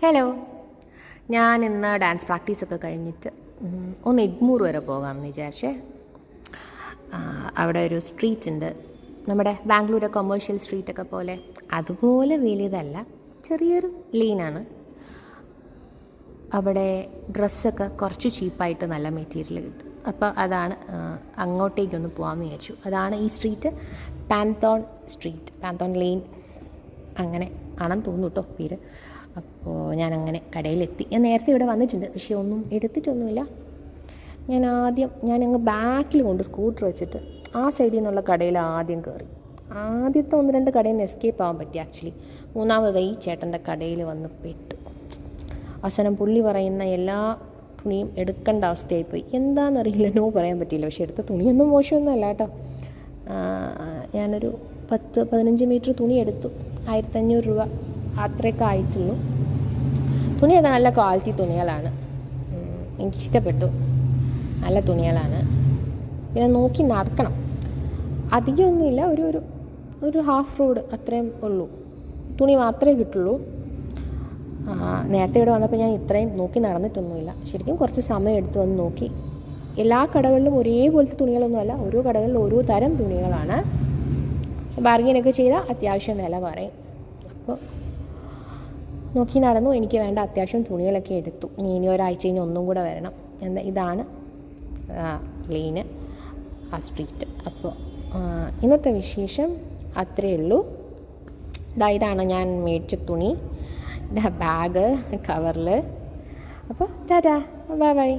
Hello, ഞാൻ ഇന്ന് dance പ്രാക്ടീസൊക്കെ കഴിഞ്ഞിട്ട് ഒന്ന് എഗ്മൂർ വരെ പോകാമെന്ന് വിചാരിച്ചേ. അവിടെ ഒരു സ്ട്രീറ്റ് ഉണ്ട്, നമ്മുടെ ബാംഗ്ലൂർ കൊമേഴ്ഷ്യൽ സ്ട്രീറ്റൊക്കെ പോലെ. അതുപോലെ വലിയതല്ല, ചെറിയൊരു ലീനാണ്. അവിടെ ഡ്രസ്സൊക്കെ കുറച്ച് ചീപ്പായിട്ട് നല്ല മെറ്റീരിയൽ കിട്ടും. അപ്പോൾ അതാണ് അങ്ങോട്ടേക്കൊന്ന് പോകാമെന്ന് വിചാരിച്ചു. അതാണ് ഈ സ്ട്രീറ്റ്, പാന്തോൺ സ്ട്രീറ്റ്, പാന്തോൺ ലെയിൻ അങ്ങനെ ആണെന്ന് തോന്നുന്നു കേട്ടോ പേര്. അപ്പോൾ ഞാനങ്ങനെ കടയിലെത്തി. ഞാൻ നേരത്തെ ഇവിടെ വന്നിട്ടുണ്ട്, പക്ഷേ ഒന്നും എടുത്തിട്ടൊന്നുമില്ല. ഞാനങ്ങ് ബാക്കിൽ കൊണ്ട് സ്കൂട്ടർ വെച്ചിട്ട് ആ സൈഡിൽ നിന്നുള്ള കടയിൽ ആദ്യം കയറി. ആദ്യത്തെ 1-2 കടയിൽ നിന്ന് എസ്കേപ്പ് ആവാൻ പറ്റി ആക്ച്വലി. മൂന്നാമത് ഈ ചേട്ടൻ്റെ കടയിൽ വന്ന് പെട്ടു. അവസാനം പുള്ളി പറയുന്ന എല്ലാ തുണിയും എടുക്കേണ്ട അവസ്ഥയായിപ്പോയി. എന്താണെന്നറിയില്ല, നോ പറയാൻ പറ്റിയില്ല. പക്ഷേ എടുത്ത തുണിയൊന്നും മോശമൊന്നും അല്ല കേട്ടോ. ഞാനൊരു 10-15 മീറ്റർ തുണി എടുത്തു. 1500 രൂപ അത്രയൊക്കെ ആയിട്ടുള്ളൂ. തുണിയൊക്കെ നല്ല ക്വാളിറ്റി തുണികളാണ്, എനിക്കിഷ്ടപ്പെട്ടു. നല്ല തുണികളാണ്. പിന്നെ നോക്കി നടക്കണം, അധികമൊന്നുമില്ല. ഒരു ഹാഫ് റോഡ് അത്രയും ഉള്ളൂ, തുണി മാത്രമേ കിട്ടുള്ളൂ. നേരത്തെ ഇവിടെ വന്നപ്പോൾ ഞാൻ ഇത്രയും നോക്കി നടന്നിട്ടൊന്നുമില്ല. ശരിക്കും കുറച്ച് സമയം എടുത്ത് വന്ന് നോക്കി. എല്ലാ കടകളിലും ഒരേപോലത്തെ തുണികളൊന്നുമല്ല, ഓരോ കടകളിലും ഓരോ തരം തുണികളാണ്. ബാർഗെയിനൊക്കെ ചെയ്താൽ അത്യാവശ്യം വില പറയും. അപ്പോൾ നോക്കി നടന്നു. എനിക്ക് വേണ്ട അത്യാവശ്യം തുണികളൊക്കെ എടുത്തു. ഇനി ഒരാഴ്ച കഴിഞ്ഞ് ഒന്നും കൂടെ വരണം. ഇതാണ് ലെയിന്, ആ സ്ട്രീറ്റ്. അപ്പോൾ ഇന്നത്തെ വിശേഷം അത്രയേ ഉള്ളൂ. ഇതാണ് ഞാൻ മേടിച്ച തുണി, ബാഗ് കവറിൽ. അപ്പോൾ ടാറ്റാ, ബൈ ബൈ.